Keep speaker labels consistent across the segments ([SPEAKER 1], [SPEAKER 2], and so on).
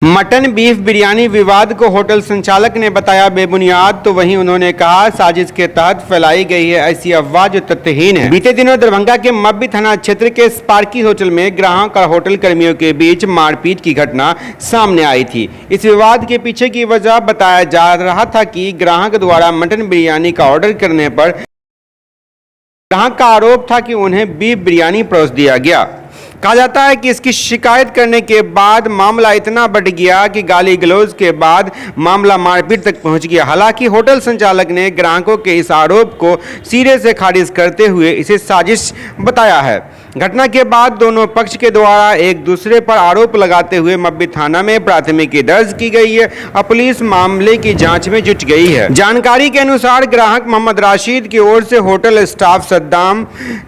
[SPEAKER 1] Mutton beef biryani विवाद को hotel संचालक ने बताया बेबुनियाद, तो वहीं उन्होंने कहा साजिश के तहत फैलाई गई है ऐसी अफवाह जो तथ्यहीन है। बीते दिनों दरभंगा के मब्बी थाना क्षेत्र के स्पार्की होटल में ग्राहक और होटल कर्मियों के बीच मारपीट की घटना सामने आई थी। इस विवाद के पीछे की वजह बताया जा रहा था कि ग्राहक द्वारा मटन बिरयानी का ऑर्डर करने पर ग्राहक का आरोप था कि उन्हें बीफ बिरयानी परोस दिया गया। कहा जाता है कि इसकी शिकायत करने के बाद मामला इतना बढ़ गया कि गाली गलौज के बाद मामला मारपीट तक पहुंच गया। हालांकि होटल संचालक ने ग्राहकों के इस आरोप को सिरे से खारिज करते हुए इसे साजिश बताया है। घटना के बाद दोनों पक्ष के द्वारा एक दूसरे पर आरोप लगाते हुए मब्बी थाना में प्राथमिकी दर्ज की गई है और पुलिस मामले की जांच में जुट गई है। जानकारी के अनुसार ग्राहक मोहम्मद राशिद की ओर से होटल स्टाफ सद्दाम,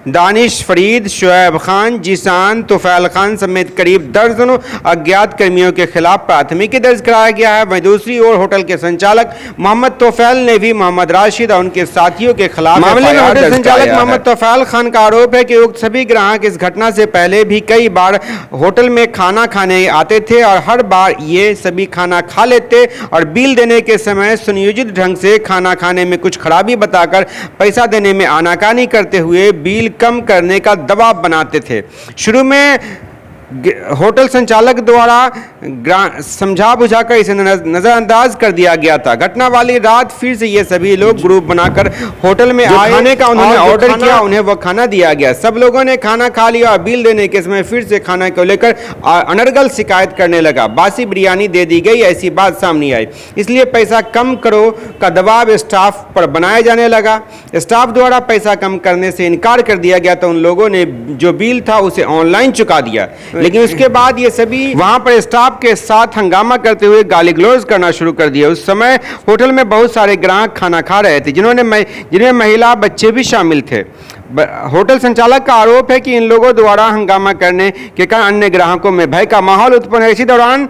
[SPEAKER 1] दानिश फरीद, शोएब खान, जीसान, तुफैल खान समेत करीब दर्जनों अज्ञात कर्मियों के खिलाफ प्राथमिकी दर्ज कराया गया है। वहीं दूसरी ओर होटल के संचालक मोहम्मद तोफैल ने भी मोहम्मद राशिद और उनके साथियों के खिलाफ मामले में होटल संचालक मोहम्मद तोफैल खान का आरोप है कि उक्त सभी ग्राहक इस घटना से पहले भी कई बार होटल में खाना खाने आते थे और हर बार ये सभी खाना खा लेते और बिल देने के समय सुनियोजित ढंग से खाना खाने में कुछ खराबी बताकर पैसा देने में आनाकानी करते हुए बिल कम करने का दबाव बनाते थे। शुरू में होटल संचालक द्वारा समझा बुझाकर इसे नजरअंदाज कर दिया गया था। घटना वाली रात फिर से ये सभी लोग ग्रुप बनाकर होटल में आए, खाने का उन्होंने ऑर्डर किया, उन्हें वो खाना दिया गया। सब लोगों ने खाना खा लिया और बिल देने के समय फिर से खाना को लेकर अनर्गल शिकायत करने लगा। बासी बिरयानी दे दी गई ऐसी बात सामने आई, इसलिए पैसा कम करो का दबाव स्टाफ पर बनाया जाने लगा। स्टाफ द्वारा पैसा कम करने से इनकार कर दिया गया तो उन लोगों ने जो बिल था उसे ऑनलाइन चुका दिया, लेकिन उसके बाद ये सभी वहां पर स्टाफ के साथ हंगामा करते हुए गाली गलौज करना शुरू कर दिया। उस समय होटल में बहुत सारे ग्राहक खाना खा रहे थे जिनमें महिला बच्चे भी शामिल थे। होटल संचालक का आरोप है कि इन लोगों द्वारा हंगामा करने के कारण अन्य ग्राहकों में भय का माहौल उत्पन्न है। इसी दौरान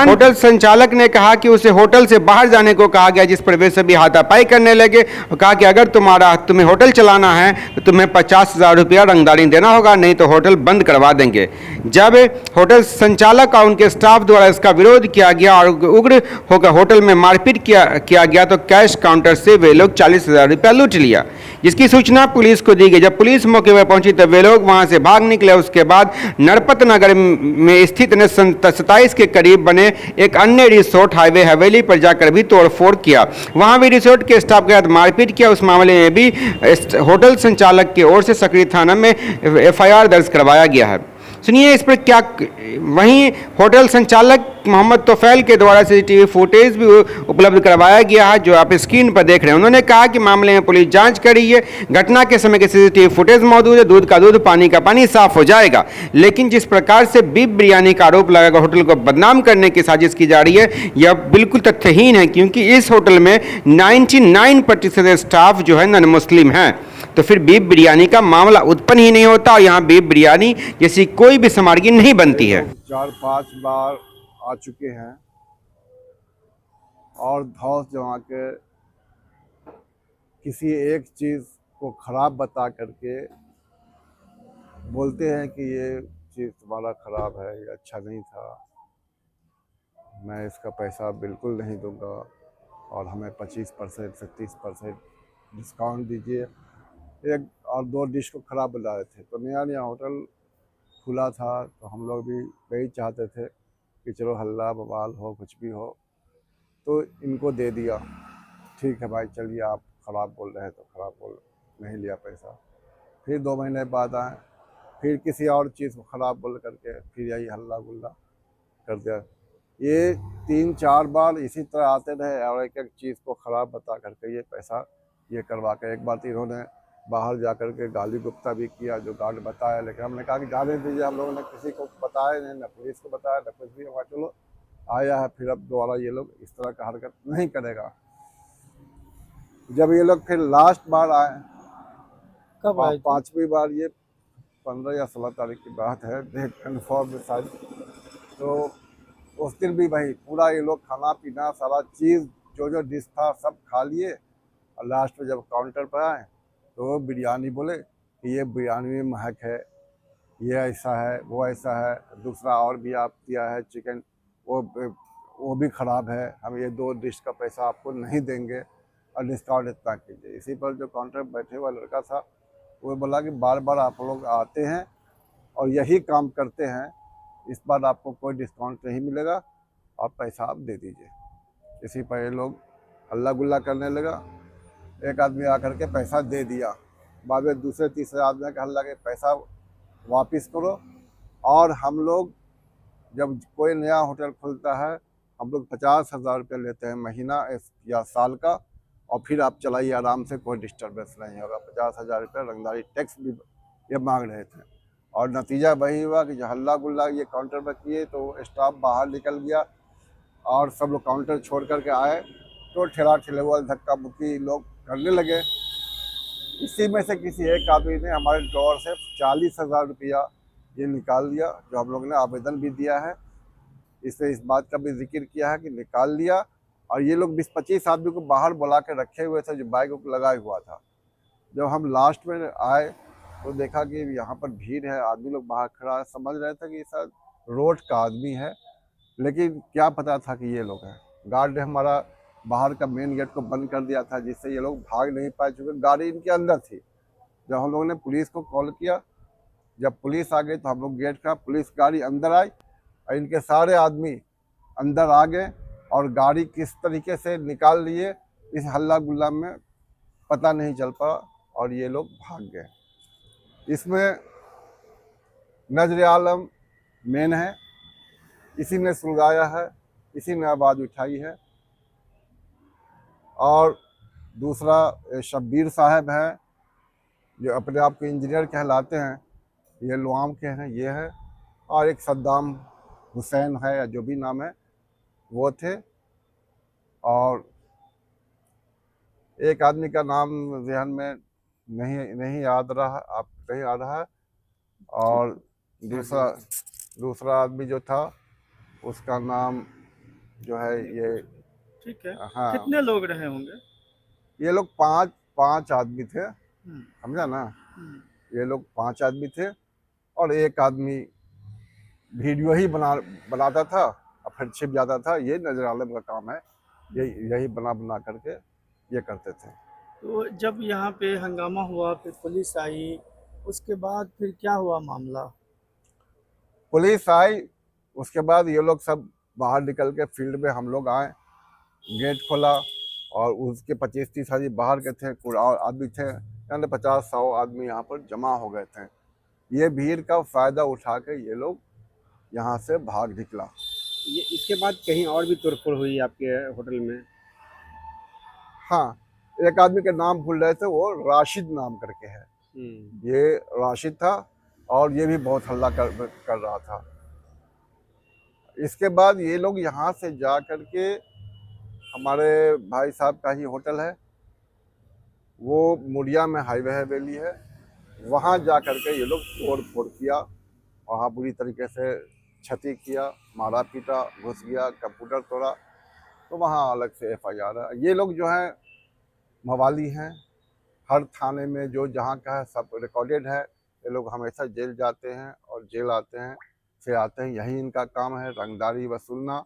[SPEAKER 1] होटल संचालक ने कहा कि उसे होटल से बाहर जाने को कहा गया, जिस पर वे सभी हाथापाई करने लगे और कहा कि अगर तुम्हें होटल चलाना है तो तुम्हें 50,000 रुपया रंगदारी देना होगा, नहीं तो होटल बंद करवा देंगे। जब होटल संचालक और उनके स्टाफ द्वारा इसका विरोध किया गया और उग्र होकर होटल में मारपीट किया गया तो कैश काउंटर से वे लोग 40,000 रुपया लूट लिया, जिसकी सूचना पुलिस को दी गई। जब पुलिस मौके पर पहुंची तब वे लोग वहां से भाग निकले। उसके बाद नरपत नगर में स्थित 27 के करीब बने एक अन्य रिसोर्ट हाईवे हवेली पर जाकर भी तोड़फोड़ किया। वहां भी रिसोर्ट के स्टाफ के साथ मारपीट किया। उस मामले में भी होटल संचालक की ओर से सकरी थाना में FIR दर्ज करवाया गया है। सुनिए इस पर क्या। वहीं होटल संचालक मोहम्मद तोफैल के द्वारा CCTV फुटेज भी उपलब्ध करवाया गया है, जो आप स्क्रीन पर देख रहे हैं। उन्होंने कहा कि मामले में पुलिस जांच कर रही है, घटना के समय के CCTV फुटेज मौजूद है, दूध का दूध पानी का पानी साफ हो जाएगा। लेकिन जिस प्रकार से बीफ बिरयानी का आरोप लगाकर होटल को बदनाम करने की साजिश की जा रही है, यह बिल्कुल तथ्यहीन है, क्योंकि इस होटल में 99% स्टाफ जो है नॉन मुस्लिम है। तो फिर बीफ बिरयानी का मामला उत्पन्न ही नहीं होता और यहाँ बीफ बिरयानी जैसी कोई भी सामग्री नहीं बनती है।
[SPEAKER 2] 4-5 बार आ चुके हैं और धौस जमा के किसी एक चीज़ को ख़राब बता करके बोलते हैं कि ये चीज़ तुम्हारा ख़राब है, ये अच्छा नहीं था, मैं इसका पैसा बिल्कुल नहीं दूंगा और हमें 25% से 30% डिस्काउंट दीजिए। एक और 2 डिश को ख़राब बता रहे थे। तो नया होटल खुला था तो हम लोग भी यही चाहते थे कि चलो हल्ला बवाल हो, कुछ भी हो, तो इनको दे दिया। ठीक है भाई, चलिए आप ख़राब बोल रहे हैं तो ख़राब बोल, नहीं लिया पैसा। फिर 2 महीने बाद आए, फिर किसी और चीज़ को ख़राब बोल करके फिर यही हल्ला गुल्ला कर दिया। ये 3-4 बार इसी तरह आते रहे और एक चीज़ को ख़राब बता करके ये पैसा ये करवा कर। एक बार तो इन्होंने बाहर जा कर के गाली गुप्ता भी किया, जो गार्ड बताया, लेकिन हमने कहा कि जाने दीजिए, हम लोगों ने किसी को बताया नहीं, न पुलिस को बताया, न कुछ भी। हमारा चलो आया है, फिर अब दोबारा ये लोग इस तरह का हरकत नहीं करेगा। जब ये लोग फिर लास्ट बार आए, कब आए? 5वीं बार, ये 15 या 16 तारीख की बात है, डेट कन्फर्म शायद। तो उस दिन भी भाई पूरा ये लोग खाना पीना सारा चीज़ जो डिश था सब खा लिए और लास्ट में जब काउंटर पर आए तो बिरयानी बोले कि ये बिरयानी में महक है, ये ऐसा है, वो ऐसा है, दूसरा और भी आप दिया है चिकन, वो वो भी ख़राब है, हम ये 2 डिश का पैसा आपको नहीं देंगे और डिस्काउंट इतना कीजिए। इसी पर जो काउंटर पर बैठे हुआ लड़का था वो बोला कि बार बार आप लोग आते हैं और यही काम करते हैं, इस बार आपको कोई डिस्काउंट नहीं मिलेगा, आप पैसा आप दे दीजिए। इसी पर ये लोग हल्ला गुल्ला करने लगा। एक आदमी आकर के पैसा दे दिया, बाद में दूसरे तीसरे आदमी का हल्ला के पैसा वापस करो। और हम लोग जब कोई नया होटल खुलता है हम लोग 50,000 रुपये लेते हैं महीना या साल का, और फिर आप चलाइए आराम से, कोई डिस्टर्बेंस नहीं होगा। 50,000 रुपये रंगदारी टैक्स भी ये मांग रहे थे। और नतीजा वही हुआ कि जो हल्ला गुल्ला ये काउंटर पर किए तो स्टाफ बाहर निकल गया और सब लोग काउंटर छोड़ करके आए तो ठेला ठेले धक्का मुक्की लोग करने लगे। इसी में से किसी एक आदमी ने हमारे ड्रॉअर से 40,000 रुपया ये निकाल लिया, जो हम लोग ने आवेदन भी दिया है। इससे इस बात का भी जिक्र किया है कि निकाल लिया। और ये लोग 20-25 आदमी को बाहर बुला के रखे हुए थे जो बाइक को लगाए हुआ था। जब हम लास्ट में आए तो देखा कि यहाँ पर भीड़ है, आदमी लोग बाहर खड़ा है, समझ रहे थे कि शायद रोड का आदमी है, लेकिन क्या पता था कि ये लोग हैं। गार्ड ने हमारा बाहर का मेन गेट को बंद कर दिया था, जिससे ये लोग भाग नहीं पाए, चूँकि गाड़ी इनके अंदर थी। जब हम लोगों ने पुलिस को कॉल किया, जब पुलिस आ गई तो हम लोग गेट का पुलिस गाड़ी अंदर आई और इनके सारे आदमी अंदर आ गए और गाड़ी किस तरीके से निकाल लिए इस हल्ला गुल्ला में पता नहीं चल पाया और ये लोग भाग गए। इसमें नजर आलम मेन है, इसी ने सुलगाया है, इसी ने आवाज़ उठाई है। और दूसरा शब्बीर साहब हैं जो अपने आप को इंजीनियर कहलाते हैं, ये लुआम के हैं, ये है। और एक सद्दाम हुसैन है या जो भी नाम है वो थे। और एक आदमी का नाम ज़हन में नहीं याद रहा, आप नहीं आ रहा है। और दूसरा आदमी जो था उसका नाम जो है ये,
[SPEAKER 3] ठीक है।
[SPEAKER 2] हाँ,
[SPEAKER 3] कितने लोग रहे होंगे?
[SPEAKER 2] ये लोग पाँच आदमी थे, समझा ना। ये लोग 5 आदमी थे और एक आदमी वीडियो ही बनाता था और फिर छिप जाता था। ये नजर आलम का काम है, यही बना करके ये करते थे।
[SPEAKER 3] तो जब यहाँ पे हंगामा हुआ, फिर पुलिस आई, उसके बाद फिर क्या हुआ मामला?
[SPEAKER 2] पुलिस आई, उसके बाद ये लोग सब बाहर निकल के फील्ड में हम लोग आए, गेट खोला और उसके 25-30 आदमी बाहर के थे, और आदमी थे, यानी 50-100 आदमी यहाँ पर जमा हो गए थे। ये भीड़ का फ़ायदा उठा के ये लोग यहाँ से भाग निकला।
[SPEAKER 1] ये इसके बाद कहीं और भी तोड़फोड़ हुई आपके होटल में?
[SPEAKER 2] हाँ, एक आदमी के नाम भूल रहे थे, वो राशिद नाम करके है। ये राशिद था और ये भी बहुत हल्ला कर रहा था। इसके बाद ये लोग यहाँ से जा कर के, हमारे भाई साहब का ही होटल है, वो मुड़िया में हाईवे हवेली है, वहाँ जा कर के ये लोग तोड़ फोड़ किया, वहाँ बुरी तरीके से क्षति किया, मारा पीटा, घुस गया, कंप्यूटर तोड़ा। तो वहाँ अलग से FIR है। ये लोग जो हैं मवाली हैं, हर थाने में जो जहाँ का है सब रिकॉर्डेड है। ये लोग हमेशा जेल जाते हैं और जेल आते हैं, फिर आते हैं, यही इनका काम है, रंगदारी वसूलना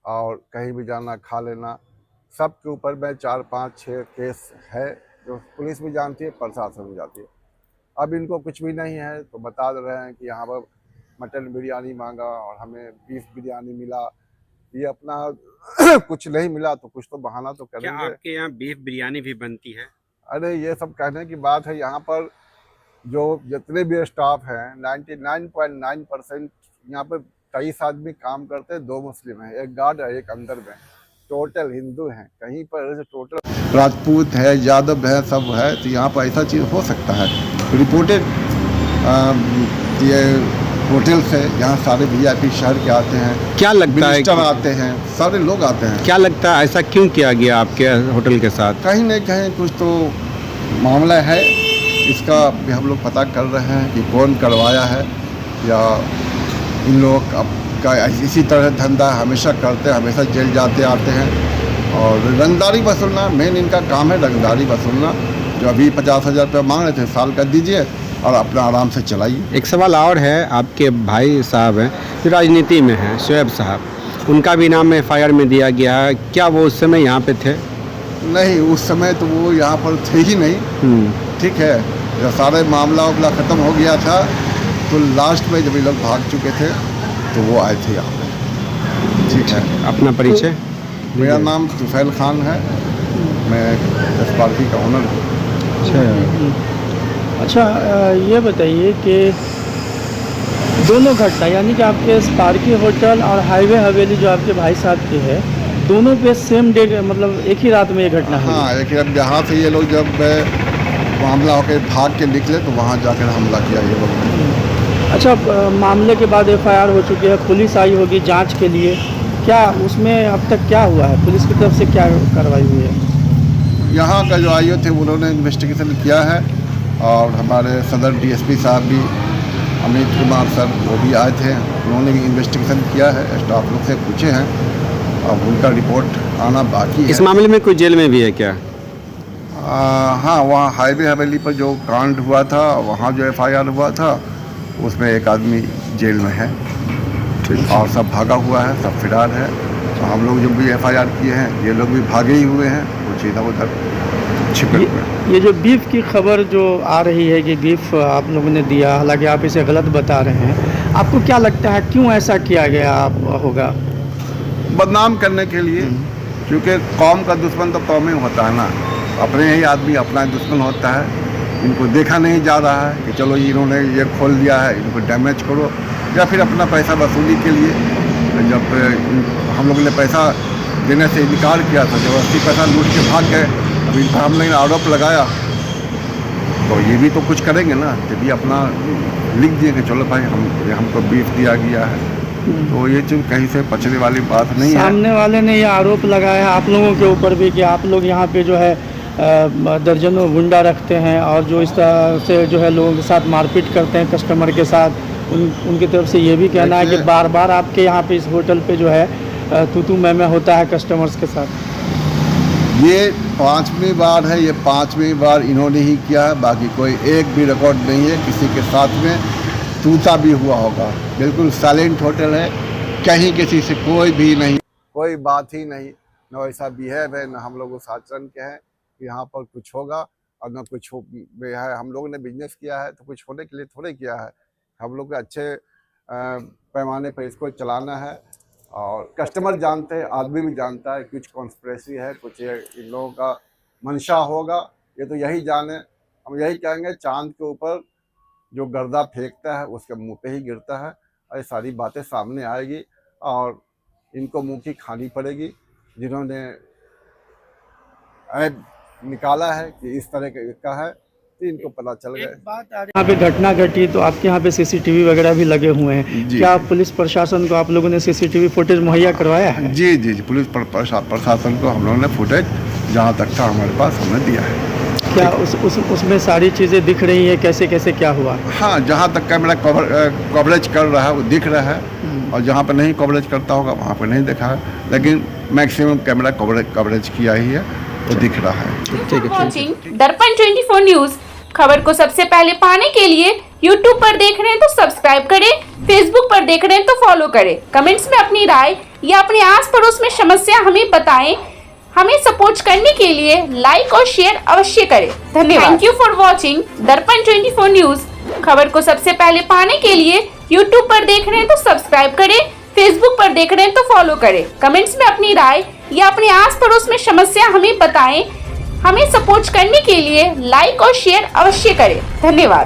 [SPEAKER 2] और कहीं भी जाना, खा लेना। सब के ऊपर में 4, 5, 6 केस है जो पुलिस भी जानती है, प्रशासन भी जानती है। अब इनको कुछ भी नहीं है तो बता रहे हैं कि यहाँ पर मटन बिरयानी मांगा और हमें बीफ बिरयानी मिला। ये अपना कुछ नहीं मिला तो कुछ तो बहाना तो करेंगे।
[SPEAKER 1] क्या आपके यहाँ बीफ बिरयानी भी बनती है?
[SPEAKER 2] अरे ये सब कहने की बात है। यहाँ पर जो जितने भी स्टाफ हैं 99.9% यहाँ पर 23 आदमी काम करते हैं, 2 मुस्लिम हैं, एक गार्ड है, एक अंदर में, टोटल हिंदू हैं। कहीं पर टोटल राजपूत है, यादव है, सब है। तो यहाँ पर ऐसा चीज़ हो सकता है। रिपोर्टेड ये होटल से यहाँ सारे VIP शहर के आते हैं,
[SPEAKER 1] क्या लगता है
[SPEAKER 2] मिनिस्टर आते हैं, सारे लोग आते हैं।
[SPEAKER 1] क्या लगता है ऐसा क्यों किया गया आपके होटल के साथ?
[SPEAKER 2] कहीं न कहीं कुछ तो मामला है, इसका भी हम लोग पता कर रहे हैं कि कौन करवाया है, या इन लोग का इसी तरह धंधा हमेशा करते हैं, हमेशा जेल जाते आते हैं। और रंगदारी वसूलना मेन इनका काम है, रंगदारी वसूलना। जो अभी 50,000 रुपये मांग रहे थे, साल का दीजिए और अपना आराम से चलाइए।
[SPEAKER 1] एक सवाल और है, आपके भाई साहब हैं जो राजनीति में हैं, शोएब साहब, उनका भी नाम FIR में दिया गया है। क्या वो उस समय यहाँ पे थे?
[SPEAKER 2] नहीं, उस समय तो वो यहाँ पर थे ही नहीं। ठीक है, जब सारे मामला ख़त्म हो गया था तो लास्ट में जब ये लोग भाग चुके थे तो वो आए थे यहाँ पे। ठीक है,
[SPEAKER 1] अपना परिचय?
[SPEAKER 2] मेरा नाम तुफैल खान है, मैं स्पार्की का ओनर हूँ।
[SPEAKER 3] अच्छा, ये बताइए कि दोनों घटना यानी कि आपके स्पार्की होटल और हाईवे हवेली जो आपके भाई साहब की है, दोनों पे सेम डे मतलब एक ही रात में ये घटना हुई?
[SPEAKER 2] हाँ, एक रात यहाँ से ये लोग जब मामला होकर भाग के निकले तो वहाँ जाकर हमला किया ये लोग।
[SPEAKER 3] अच्छा, मामले के बाद FIR हो चुकी है, पुलिस आई होगी जांच के लिए, क्या उसमें अब तक क्या हुआ है? पुलिस की तरफ से क्या कार्रवाई हुई है?
[SPEAKER 2] यहाँ का जो आईओ थे उन्होंने इन्वेस्टिगेशन किया है और हमारे सदर DSP साहब भी, अमित कुमार सर, वो भी आए थे, उन्होंने भी इन्वेस्टिगेशन किया है, स्टाफ लोग से पूछे हैं, अब उनका रिपोर्ट आना बाकी है।
[SPEAKER 1] इस मामले में कोई जेल में भी है क्या?
[SPEAKER 2] हाँ, वहाँ हाईवे हवेली पर जो कांड हुआ था वहाँ जो FIR हुआ था उसमें एक आदमी जेल में है और सब भागा हुआ है, सब फिरार है। तो हम लोग जो भी FIR किए हैं ये लोग भी भागे ही हुए हैं, वो सीधा उधर छिपे हुए हैं।
[SPEAKER 3] ये जो बीफ की खबर जो आ रही है कि बीफ आप लोगों ने दिया, हालांकि आप इसे गलत बता रहे हैं, आपको क्या लगता है क्यों ऐसा किया गया होगा?
[SPEAKER 2] बदनाम करने के लिए, क्योंकि कौम का दुश्मन तो कौम ही होता है ना, अपने ही आदमी अपना दुश्मन होता है। इनको देखा नहीं जा रहा है कि चलो इन्होंने ये खोल दिया है, इनको डैमेज करो, या फिर अपना पैसा वसूली के लिए जब हम लोगों ने पैसा देने से इनकार किया था, जबरदस्ती पैसा लूट के भाग गए, अब इन पर हम लोगों ने आरोप लगाया तो ये भी तो कुछ करेंगे ना, ये भी अपना लिख दिए कि चलो भाई हमको बीफ दिया गया है। तो ये चीज़ कहीं से बचने वाली बात नहीं है।
[SPEAKER 3] सामने वाले ने ये आरोप लगाया है आप लोगों के ऊपर भी कि आप लोग यहाँ पे जो है दर्जनों गुंडा रखते हैं और जो इस तरह से जो है लोगों के साथ मारपीट करते हैं कस्टमर के साथ। उनकी तरफ से ये भी कहना है कि बार बार आपके यहाँ पे इस होटल पे जो है तू मैं होता है कस्टमर्स के साथ।
[SPEAKER 2] ये 5वीं बार है, ये 5वीं बार इन्होंने ही किया है, बाकी कोई एक भी रिकॉर्ड नहीं है किसी के साथ में तूता भी हुआ होगा। बिल्कुल साइलेंट होटल है, कहीं किसी से कोई भी नहीं, कोई बात ही नहीं, न ऐसा बिहेव है, न हम लोग उस आचरण के हैं कि यहाँ पर कुछ होगा और न कुछ है। हम लोगों ने बिजनेस किया है तो कुछ होने के लिए थोड़े किया है, हम लोग अच्छे पैमाने पर इसको चलाना है और कस्टमर जानते हैं, आदमी भी जानता है कुछ कॉन्स्पिरेसी है, कुछ इन लोगों का मंशा होगा, ये तो यही जाने। हम यही कहेंगे, चांद के ऊपर जो गर्दा फेंकता है उसके मुंह पे ही गिरता है, और ये सारी बातें सामने आएगी और इनको मुंह की खानी पड़ेगी जिन्होंने ऐप निकाला है कि इस तरह का है, तो इनको पता चल गया।
[SPEAKER 3] यहाँ पे घटना घटी तो आपके यहाँ पे CCTV वगैरह भी लगे हुए हैं, क्या पुलिस प्रशासन को आप लोगों ने CCTV फुटेज मुहैया करवाया है?
[SPEAKER 2] जी जी जी, पुलिस प्रशासन को हम लोगों ने फुटेज जहाँ तक था हमारे पास हमने दिया है।
[SPEAKER 3] क्या उसमें सारी चीज़ें दिख रही हैं, कैसे कैसे क्या हुआ?
[SPEAKER 2] हाँ, जहाँ तक कैमरा कवरेज कर रहा है वो दिख रहा है, और जहाँ पर नहीं कवरेज करता होगा वहाँ पर नहीं देखा है, लेकिन मैक्सिमम कैमरा कवरेज किया ही है, वो दिख रहा है।
[SPEAKER 4] ठीक है। वॉचिंग दर्पण 24 न्यूज। खबर को सबसे पहले पाने के लिए YouTube पर देख रहे हैं तो सब्सक्राइब करें, Facebook पर देख रहे हैं तो फॉलो करें। कमेंट्स में अपनी राय या अपने आस पड़ोस में समस्या हमें बताएं। हमें सपोर्ट करने के लिए लाइक और शेयर अवश्य करें। धन्यवाद। थैंक यू फॉर वॉचिंग दर्पण 24 न्यूज। खबर को सबसे पहले पाने के लिए YouTube पर देख रहे हैं तो सब्सक्राइब करें, Facebook पर देख रहे हैं तो फॉलो करें। कमेंट्स में अपनी राय या अपने आस पड़ोस में समस्या हमें बताएं। हमें सपोर्ट करने के लिए लाइक और शेयर अवश्य करें। धन्यवाद।